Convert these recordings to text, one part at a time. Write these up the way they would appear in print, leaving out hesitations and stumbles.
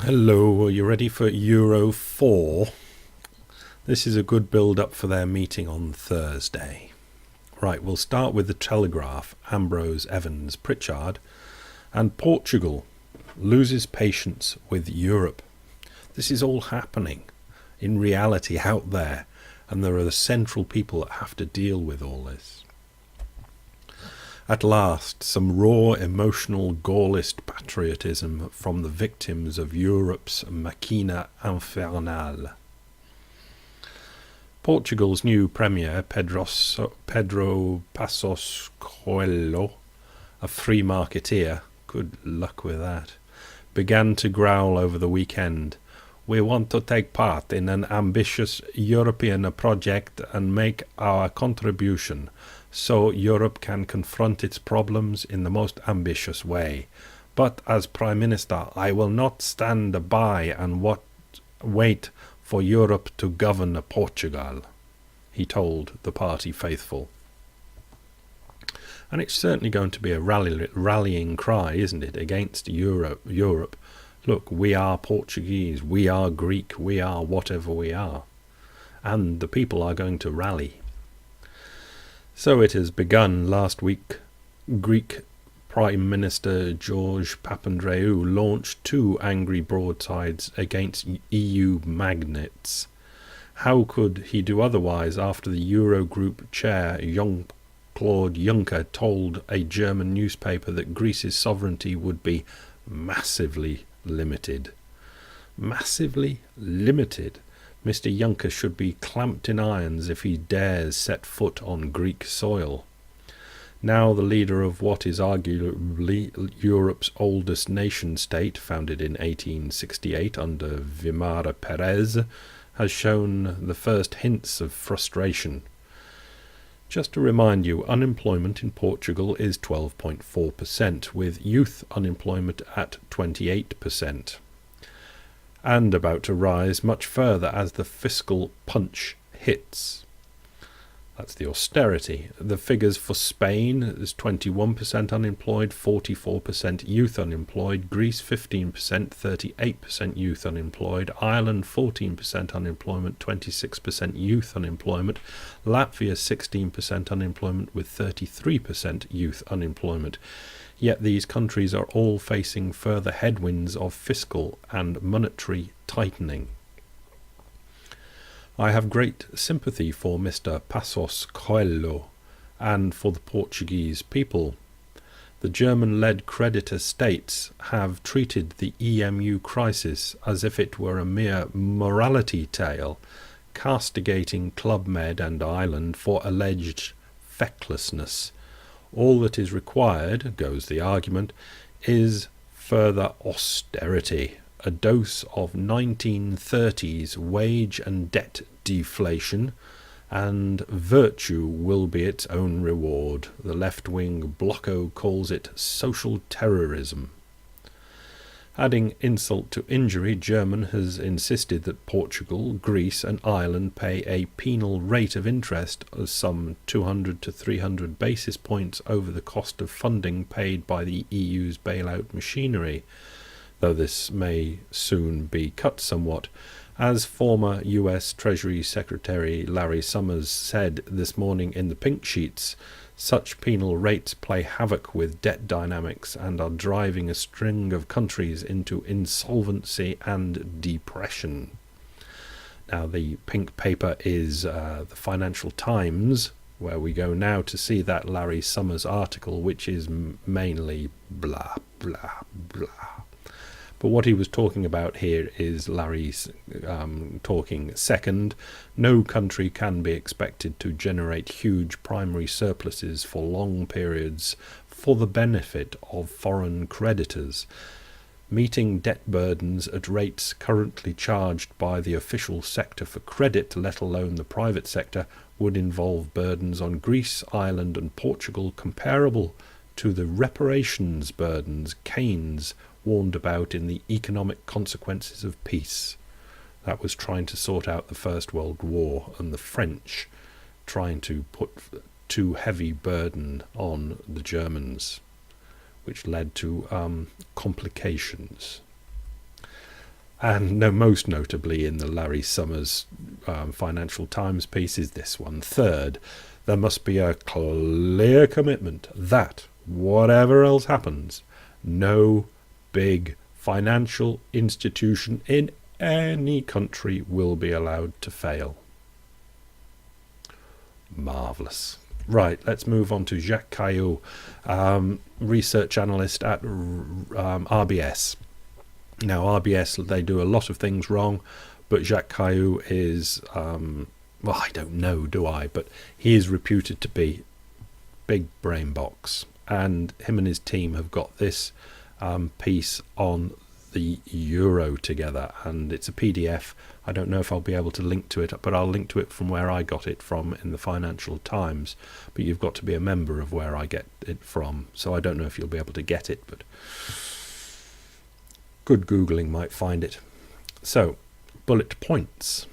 Hello, are you ready for Euro4? This is a good build-up for their meeting on Thursday. Right, we'll start with the Telegraph, Ambrose, Evans, Pritchard, and Portugal loses patience with Europe. This is all happening in reality out there, and there are the central people that have to deal with all this. At last, some raw, emotional, Gaullist patriotism from the victims of Europe's machina infernale. Portugal's new premier, Pedro Passos Coelho, a free marketeer, good luck with that, began to growl over the weekend. We want to take part in an ambitious European project and make our contribution, so Europe can confront its problems in the most ambitious way. But as Prime Minister, I will not stand by and wait for Europe to govern Portugal, he told the party faithful. And it's certainly going to be a rallying cry, isn't it, against Europe. Look, we are Portuguese, we are Greek, we are whatever we are. And the people are going to rally. So it has begun last week. Greek Prime Minister George Papandreou launched 2 angry broadsides against EU magnates. How could he do otherwise after the Eurogroup chair Jean-Claude Juncker told a German newspaper that Greece's sovereignty would be massively limited? Massively limited. Mr. Juncker should be clamped in irons if he dares set foot on Greek soil. Now the leader of what is arguably Europe's oldest nation-state, founded in 1868 under Vimara Perez, has shown the first hints of frustration. Just to remind you, unemployment in Portugal is 12.4%, with youth unemployment at 28%. And about to rise much further as the fiscal punch hits. That's the austerity. The figures for Spain is 21% unemployed, 44% youth unemployed, Greece 15%, 38% youth unemployed, Ireland 14% unemployment, 26% youth unemployment, Latvia 16% unemployment with 33% youth unemployment. Yet these countries are all facing further headwinds of fiscal and monetary tightening. I have great sympathy for Mr. Passos Coelho and for the Portuguese people. The German-led creditor states have treated the EMU crisis as if it were a mere morality tale, castigating Club Med and Ireland for alleged fecklessness. All that is required, goes the argument, is further austerity, a dose of 1930s wage and debt deflation, and virtue will be its own reward. The left-wing blocko calls it social terrorism. Adding insult to injury, Germany has insisted that Portugal, Greece and Ireland pay a penal rate of interest of some 200 to 300 basis points over the cost of funding paid by the EU's bailout machinery, though this may soon be cut somewhat. As former US Treasury Secretary Larry Summers said this morning in the Pink Sheets, such penal rates play havoc with debt dynamics and are driving a string of countries into insolvency and depression. Now, the pink paper is the Financial Times, where we go now to see that Larry Summers article, which is mainly blah, blah, blah. But what he was talking about here is Larry's talking second. No country can be expected to generate huge primary surpluses for long periods for the benefit of foreign creditors. Meeting debt burdens at rates currently charged by the official sector for credit, let alone the private sector, would involve burdens on Greece, Ireland and Portugal comparable to the reparations burdens Keynes warned about in the Economic Consequences of Peace. That was trying to sort out the First World War and the French trying to put too heavy burden on the Germans, which led to complications. And no, most notably in the Larry Summers Financial Times piece is this one. Third, there must be a clear commitment that, whatever else happens, no big financial institution in any country will be allowed to fail. Marvellous. Right, let's move on to Jacques Caillou, research analyst at RBS. Now, RBS, they do a lot of things wrong, but Jacques Caillou is, well, I don't know, do I? But he is reputed to be big brain box. And him and his team have got this piece on the euro together, and it's a PDF. I don't know if I'll be able to link to it, but I'll link to it from where I got it from in the Financial Times. But you've got to be a member of where I get it from, so I don't know if you'll be able to get it, but good Googling might find it. So, bullet points.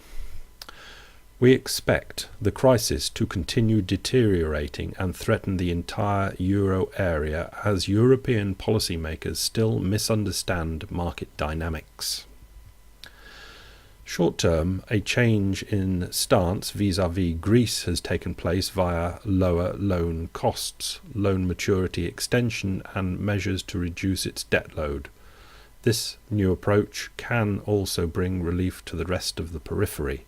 We expect the crisis to continue deteriorating and threaten the entire euro area as European policymakers still misunderstand market dynamics. Short term, a change in stance vis-à-vis Greece has taken place via lower loan costs, loan maturity extension and measures to reduce its debt load. This new approach can also bring relief to the rest of the periphery.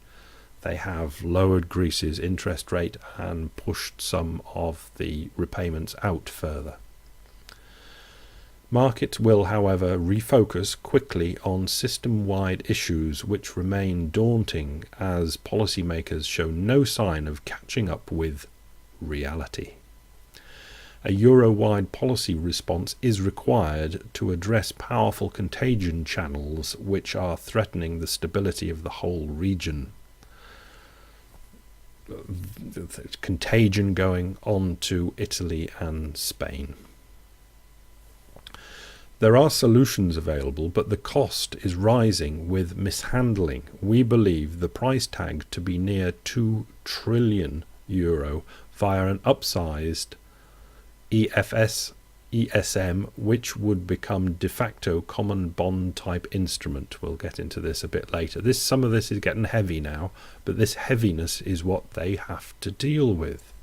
They have lowered Greece's interest rate and pushed some of the repayments out further. Markets will, however, refocus quickly on system-wide issues which remain daunting as policymakers show no sign of catching up with reality. A euro-wide policy response is required to address powerful contagion channels which are threatening the stability of the whole region. Contagion going on to Italy and Spain. There are solutions available, but the cost is rising with mishandling. We believe the price tag to be near €2 trillion via an upsized ESM, which would become de facto common bond type instrument. We'll get into this a bit later. Some of this is getting heavy now, but this heaviness is what they have to deal with.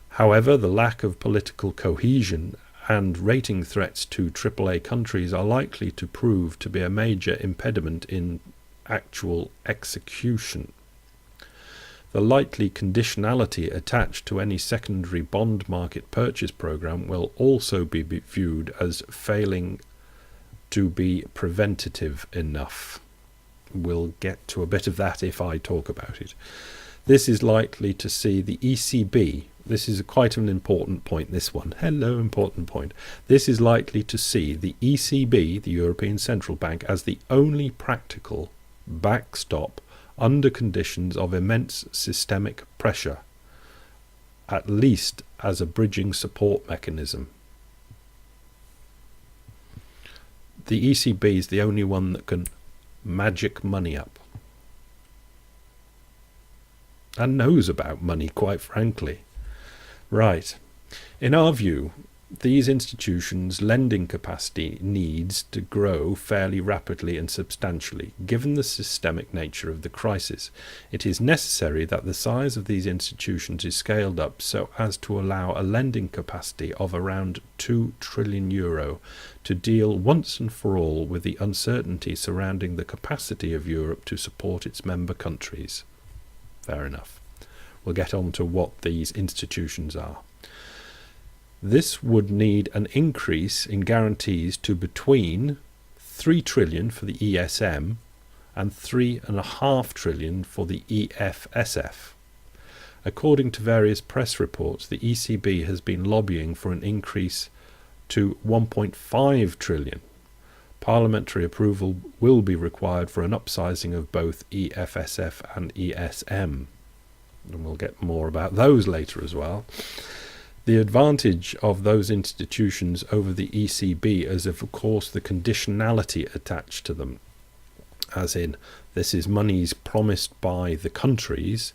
However, the lack of political cohesion and rating threats to AAA countries are likely to prove to be a major impediment in actual execution. The likely conditionality attached to any secondary bond market purchase program will also be viewed as failing to be preventative enough. We'll get to a bit of that if I talk about it. This is likely to see the ECB, this is quite an important point, this one, hello, important point. This is likely to see the ECB, the European Central Bank, as the only practical backstop under conditions of immense systemic pressure, at least as a bridging support mechanism. The ECB is the only one that can magic money up. And knows about money, quite frankly. Right. In our view, these institutions' lending capacity needs to grow fairly rapidly and substantially. Given the systemic nature of the crisis, it is necessary that the size of these institutions is scaled up so as to allow a lending capacity of around €2 trillion to deal once and for all with the uncertainty surrounding the capacity of Europe to support its member countries. Fair enough. We'll get on to what these institutions are. This would need an increase in guarantees to between 3 trillion for the ESM and 3.5 trillion for the EFSF. According to various press reports, the ECB has been lobbying for an increase to 1.5 trillion. Parliamentary approval will be required for an upsizing of both EFSF and ESM. And we'll get more about those later as well. The advantage of those institutions over the ECB is, of course, the conditionality attached to them. As in, this is monies promised by the countries,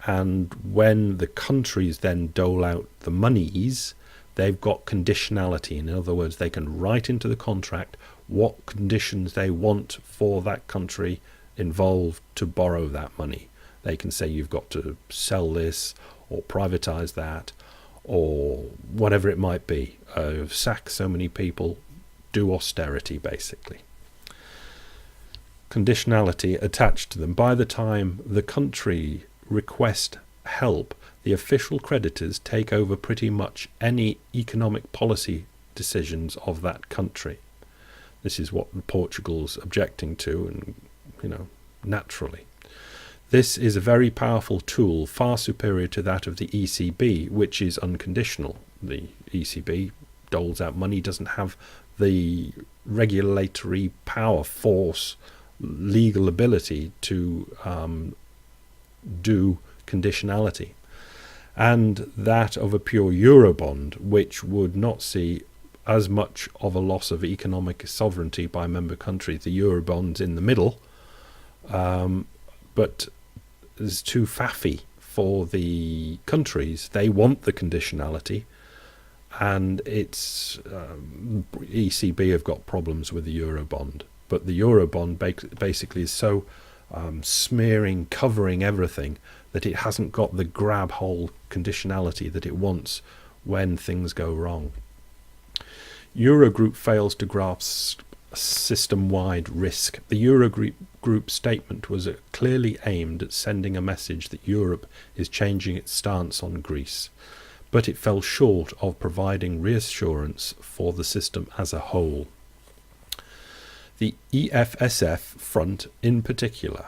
and when the countries then dole out the monies, they've got conditionality. In other words, they can write into the contract what conditions they want for that country involved to borrow that money. They can say you've got to sell this or privatize that or whatever it might be. Sack so many people, do austerity basically. Conditionality attached to them. By the time the country request help, the official creditors take over pretty much any economic policy decisions of that country. This is what Portugal's objecting to, and naturally. This is a very powerful tool, far superior to that of the ECB, which is unconditional. The ECB doles out money, doesn't have the regulatory power, force, legal ability to do conditionality. And that of a pure Eurobond, which would not see as much of a loss of economic sovereignty by member countries. The Eurobond's in the middle, but is too faffy for the countries. They want the conditionality, and it's ECB have got problems with the Eurobond. But the Eurobond basically is so smearing, covering everything, that it hasn't got the grab hold conditionality that it wants when things go wrong. Eurogroup fails to grasp system-wide risk. The Eurogroup statement was clearly aimed at sending a message that Europe is changing its stance on Greece, but it fell short of providing reassurance for the system as a whole. The EFSF front in particular.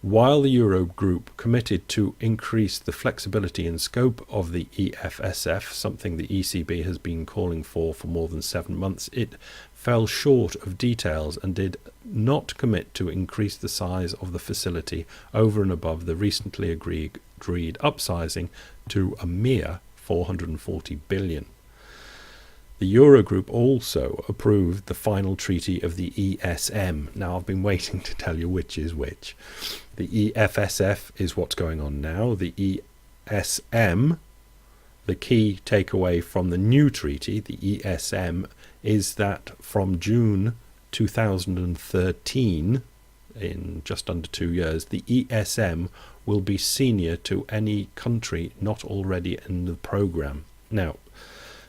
While the Eurogroup committed to increase the flexibility and scope of the EFSF, something the ECB has been calling for more than 7 months, it fell short of details and did not commit to increase the size of the facility over and above the recently agreed upsizing to a mere 440 billion. The Eurogroup also approved the final treaty of the ESM. Now, I've been waiting to tell you which is which. The EFSF is what's going on now. The ESM, the key takeaway from the new treaty, the ESM, is that from June 2013, in just under 2 years, the ESM will be senior to any country not already in the programme. Now,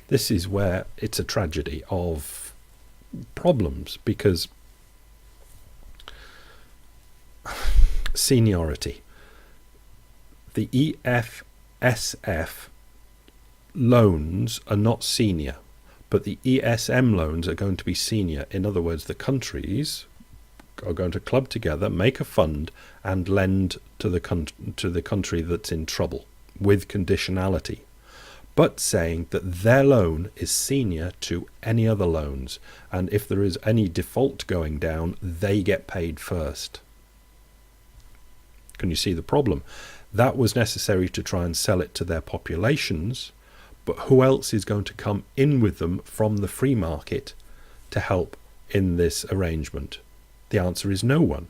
this is where it's a tragedy of problems, because seniority. The EFSF loans are not senior, but the ESM loans are going to be senior. In other words, the countries are going to club together, make a fund, and lend to the country that's in trouble with conditionality, but saying that their loan is senior to any other loans, and if there is any default going down, they get paid first. Can you see the problem? That was necessary to try and sell it to their populations, but who else is going to come in with them from the free market to help in this arrangement? The answer is no one,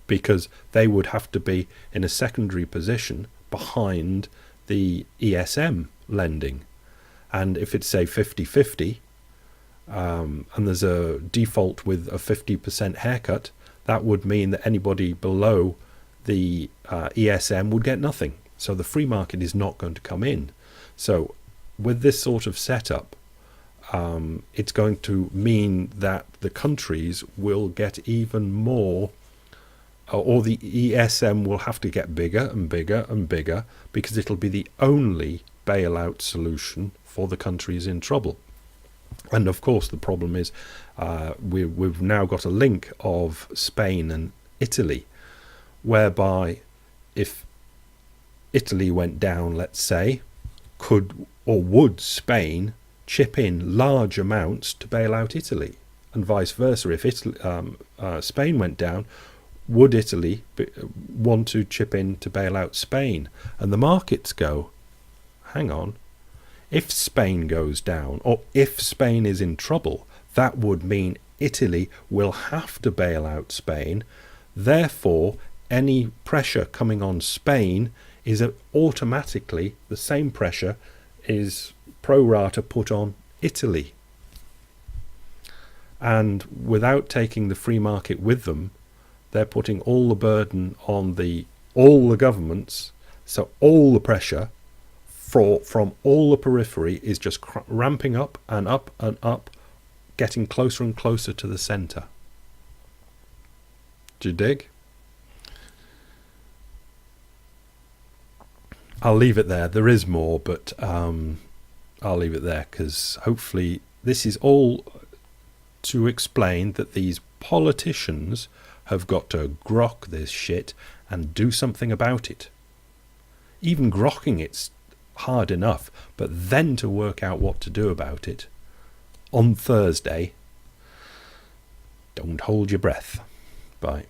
because they would have to be in a secondary position behind the ESM lending. And if it's, say, 50-50, and there's a default with a 50% haircut, that would mean that anybody below the ESM would get nothing. So the free market is not going to come in. So with this sort of setup, it's going to mean that the countries will get even more, or the ESM will have to get bigger and bigger and bigger, because it'll be the only bailout solution for the countries in trouble. And of course the problem is we've now got a link of Spain and Italy, whereby if Italy went down, let's say, could or would Spain chip in large amounts to bail out Italy, and vice versa. If Spain went down, would Italy want to chip in to bail out Spain? And the markets go, hang on, if Spain goes down, or if Spain is in trouble, that would mean Italy will have to bail out Spain. Therefore, any pressure coming on Spain is automatically the same pressure is pro rata put on Italy. And without taking the free market with them, they're putting all the burden on all the governments. So all the pressure from all the periphery is just ramping up and up and up, getting closer and closer to the centre. Do you dig? I'll leave it there. There is more, but I'll leave it there, because hopefully this is all to explain that these politicians have got to grok this shit and do something about it. Even grokking it's hard enough, but then to work out what to do about it on Thursday, don't hold your breath. Bye.